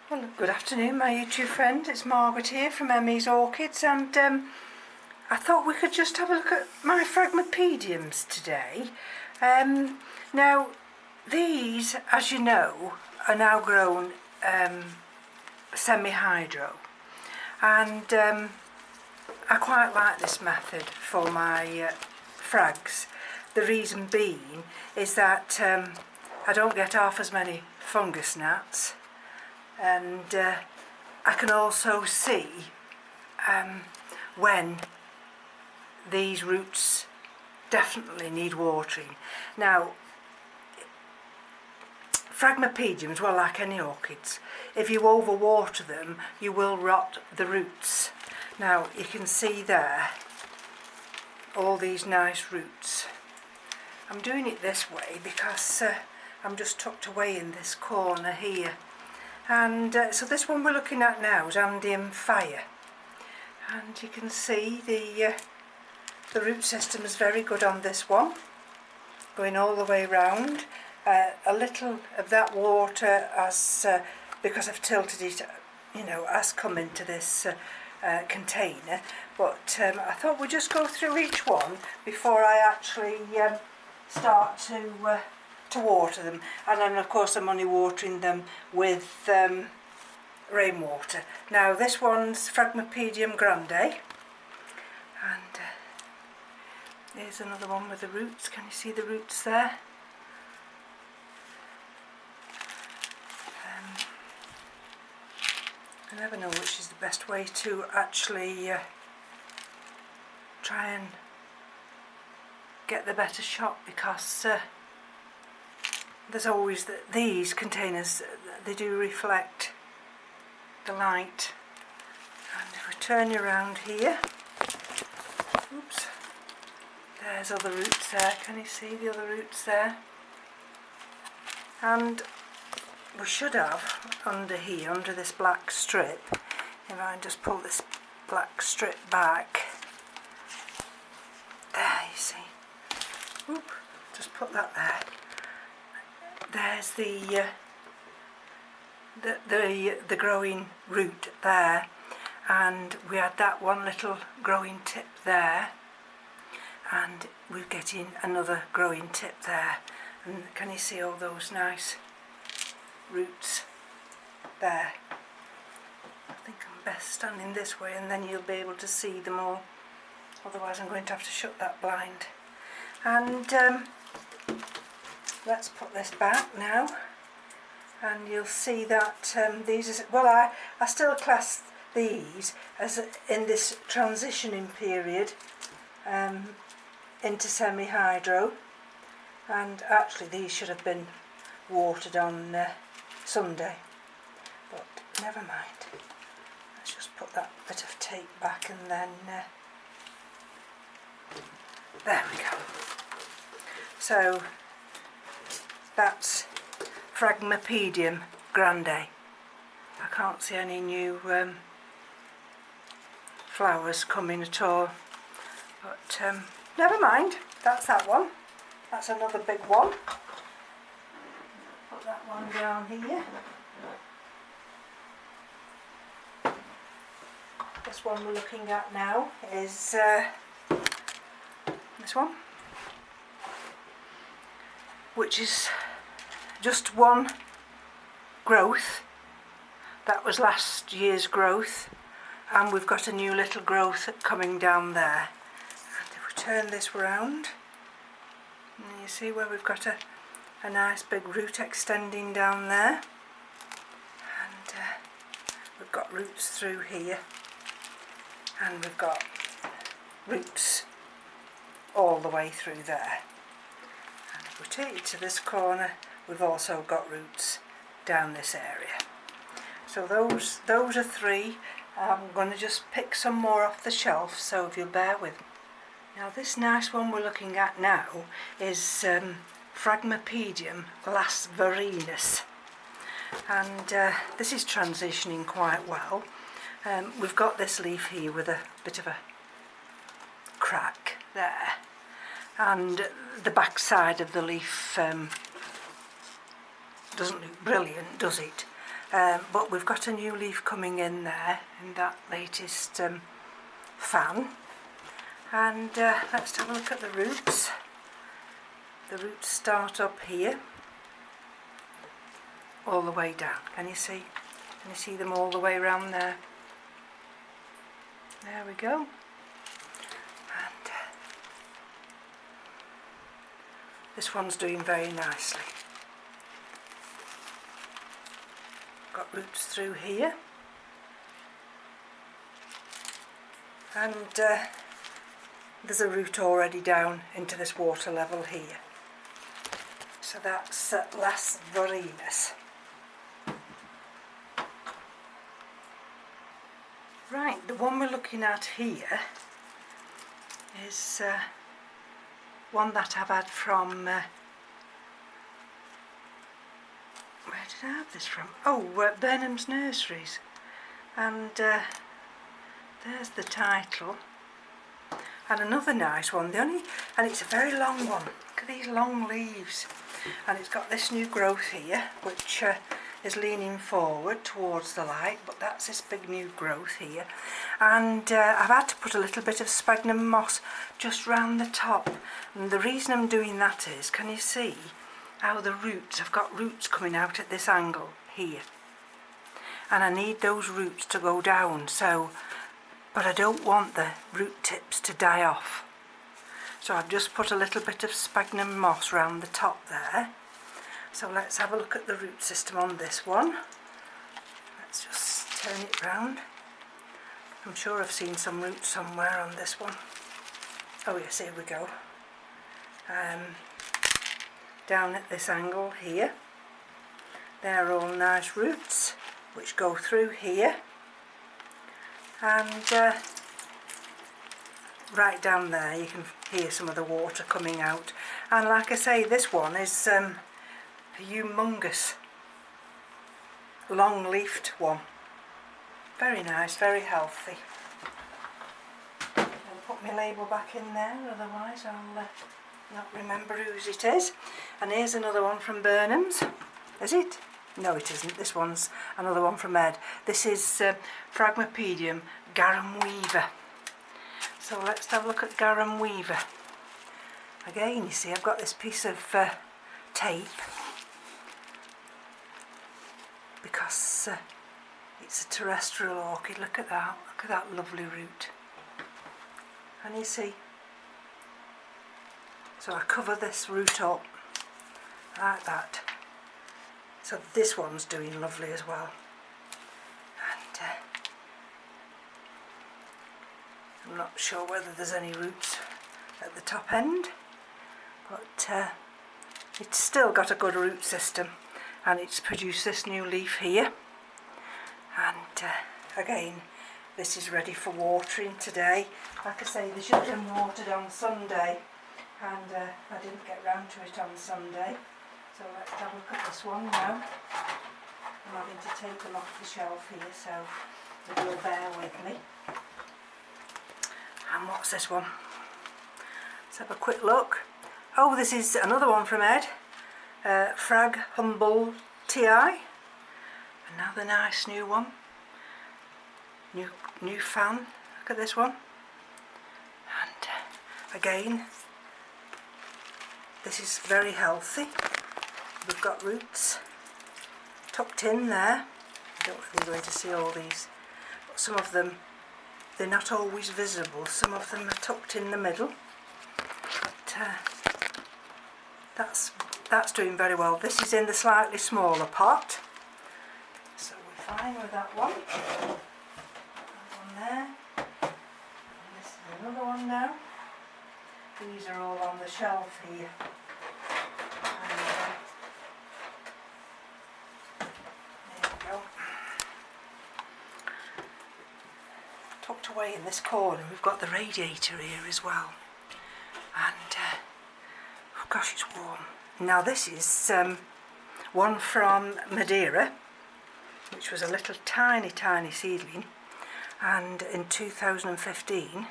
Well, good afternoon, my YouTube friend. It's Margaret here from M.E.s Orchids, and I thought we could just have a look at my phragmipediums today. Now, these, as you know, are now grown semi-hydro, and I quite like this method for my frags. The reason being is that I don't get half as many fungus gnats, and I can also see when these roots definitely need watering. Now, phragmipediums, well, like any orchids, if you overwater them you will rot the roots. Now you can see there all these nice roots. I'm doing it this way because I'm just tucked away in this corner here. And so this one we're looking at now is Andean Fire, and you can see the root system is very good on this one, going all the way round. A little of that water, as because I've tilted it, has come into this container, but I thought we'd just go through each one before I actually start to water them. And then of course I'm only watering them with rainwater. Now this one's Phragmipedium grande, and there's another one with the roots. Can you see the roots there? I never know which is the best way to actually try and get the better shot, because there's always these containers, they do reflect the light. And if we turn you around here, oops, there's other roots there. Can you see the other roots there? And we should have under here, under this black strip, if I just pull this black strip back, there you see, oop, just put that there. There's the growing root there, and we had that one little growing tip there, and we're getting another growing tip there. And can you see all those nice roots there? I think I'm best standing this way, and then you'll be able to see them all, otherwise I'm going to have to shut that blind. And let's put this back now, and you'll see that these are, well, I still class these as in this transitioning period into semi-hydro, and actually these should have been watered on Sunday, but never mind. Let's just put that bit of tape back, and then there we go. So that's Phragmipedium grande. I can't see any new flowers coming at all, but never mind, that's that one. That's another big one. Put that one down here. This one we're looking at now is this one, which is just one growth. That was last year's growth, and we've got a new little growth coming down there. And if we turn this round, you see where we've got a nice big root extending down there, and we've got roots through here, and we've got roots all the way through there. And if we take it to this corner, we've also got roots down this area. So those are three. I'm going to just pick some more off the shelf, so if you'll bear with me. Now this nice one we're looking at now is Phragmipedium las Varinus, and this is transitioning quite well. We've got this leaf here with a bit of a crack there, and the back side of the leaf doesn't look brilliant, does it? but we've got a new leaf coming in there in that latest fan. And let's have a look at the roots. The roots start up here all the way down. Can you see? Can you see them all the way around there? There we go. And this one's doing very nicely. Got roots through here. And there's a root already down into this water level here. So that's Las Varinas. Right, the one we're looking at here is one that I've had from, where did I have this from? Oh, M.E.s Nurseries. And there's the title. And another nice one, and it's a very long one. Look at these long leaves. And it's got this new growth here, which is leaning forward towards the light, but that's this big new growth here. And I've had to put a little bit of sphagnum moss just round the top. And the reason I'm doing that is, can you see how the roots, I've got roots coming out at this angle here. And I need those roots to go down, so, but I don't want the root tips to die off. So I've just put a little bit of sphagnum moss round the top there. So let's have a look at the root system on this one. Let's just turn it round. I'm sure I've seen some roots somewhere on this one. Oh yes, here we go. Down at this angle here. They're all nice roots which go through here. And right down there you can hear some of the water coming out. And like I say, this one is a humongous long leafed one. Very nice, very healthy. I'll put my label back in there, otherwise I'll not remember whose it is. And here's another one from M.E.s. Is it? No, it isn't. This one's another one from Ed. This is Phragmipedium Garum Weaver. So let's have a look at Garum Weaver. Again, you see, I've got this piece of tape because it's a terrestrial orchid. Look at that. Look at that lovely root. And you see, so I cover this root up like that. So this one's doing lovely as well. And I'm not sure whether there's any roots at the top end, but it's still got a good root system, and it's produced this new leaf here. And again, this is ready for watering today. Like I say, they should have been watered on Sunday, and I didn't get round to it on Sunday. So let's have a look at this one now. I'm having to take them off the shelf here, so if you'll bear with me. And what's this one? Let's have a quick look. Oh, this is another one from Ed. Phrag Humble TI. Another nice new one. New fan. Look at this one. And again, this is very healthy. We've got roots tucked in there. I don't know if you're going to see all these, but some of them, they're not always visible. Some of them are tucked in the middle. But that's doing very well. This is in the slightly smaller pot, so we're fine with that one. That one there. And this is another one now. These are all on the shelf here. Tucked away in this corner, we've got the radiator here as well, and oh gosh, it's warm. Now this is one from Madeira, which was a little tiny seedling, and in 2015,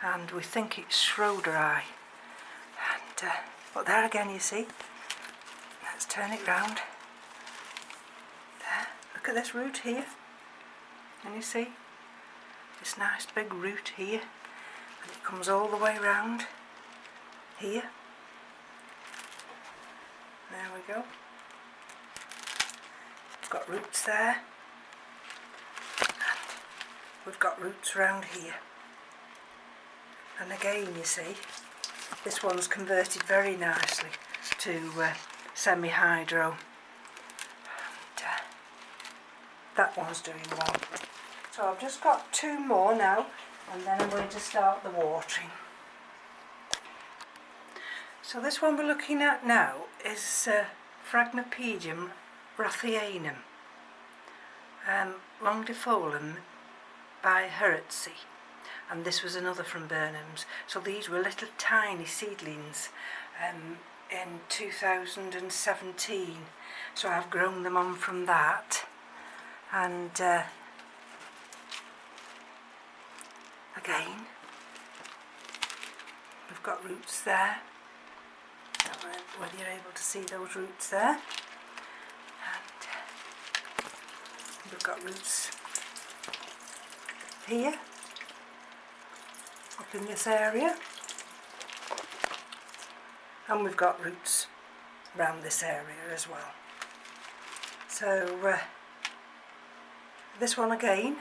and we think it's Schroeder eye. And but there again, you see, let's turn it round. There, look look at this root here. Can you see? This nice big root here. And it comes all the way round here. There we go. We've got roots there. And we've got roots round here. And again, you see, this one's converted very nicely to semi-hydro. And that one's doing well. So I've just got 2 more now, and then I'm going to start the watering. So this one we're looking at now is Phragmipedium rothianum, longifolium by Hertzie, and this was another from Burnham's. So these were little tiny seedlings in 2017, so I've grown them on from that, and again we've got roots there. I don't know whether you're able to see those roots there, and we've got roots here up in this area, and we've got roots around this area as well. So this one again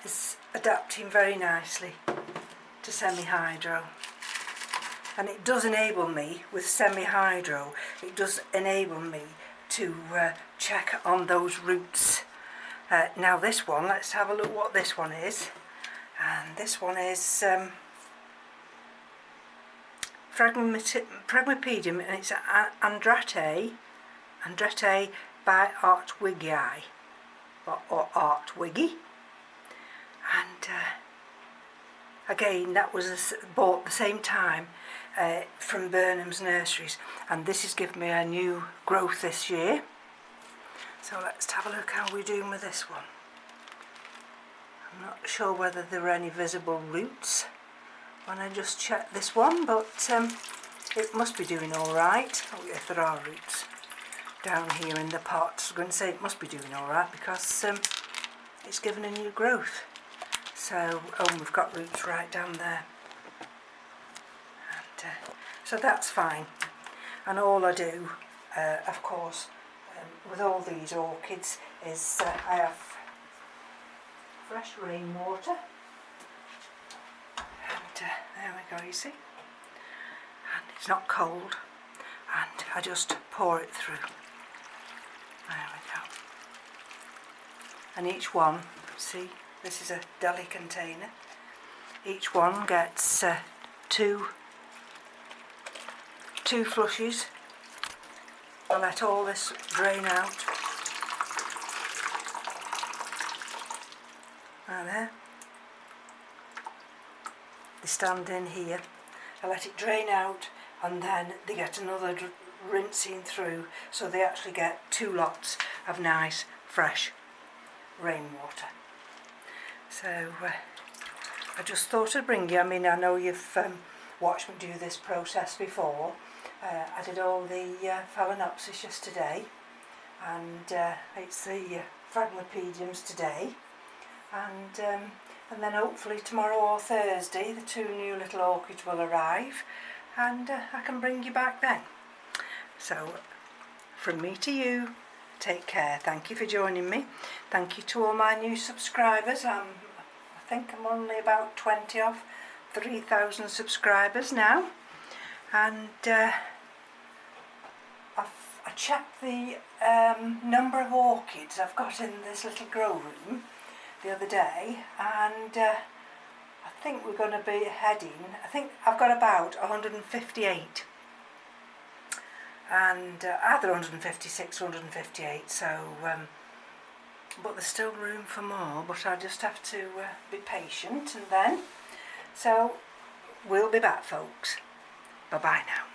is adapting very nicely to semi-hydro, and it does enable me with semi-hydro, it does enable me to check on those roots. Now this one, let's have a look what this one is, and this one is Phragmipedium, and it's Andrate by Artwigii, or Artwiggy. And again, that was bought the same time from Burnham's Nurseries, and this has given me a new growth this year. So let's have a look how we're doing with this one. I'm not sure whether there are any visible roots when I just checked this one, but it must be doing alright. Oh, if there are roots down here in the pot, I'm going to say it must be doing alright because it's given a new growth. So, we've got roots right down there, and so that's fine. And all I do, of course, with all these orchids is I have fresh rainwater, and there we go, you see, and it's not cold, and I just pour it through. There we go. And each one, see, this is a deli container. Each one gets two flushes. I let all this drain out. There. They stand in here. I let it drain out, and then they get another rinsing through, so they actually get 2 lots of nice fresh rainwater. So I just thought I'd bring you. I mean, I know you've watched me do this process before. I did all the Phalaenopsis yesterday, and it's the Phragmipediums today, and then hopefully tomorrow or Thursday the 2 new little orchids will arrive, and I can bring you back then. So from me to you, take care. Thank you for joining me. Thank you to all my new subscribers. I think I'm only about 20 off 3,000 subscribers now, and I checked the number of orchids I've got in this little grow room the other day, and I think we're going to be heading, I think I've got about 158, and either 156 or 158, so but there's still room for more, but I just have to be patient, and then so we'll be back, folks. Bye bye now.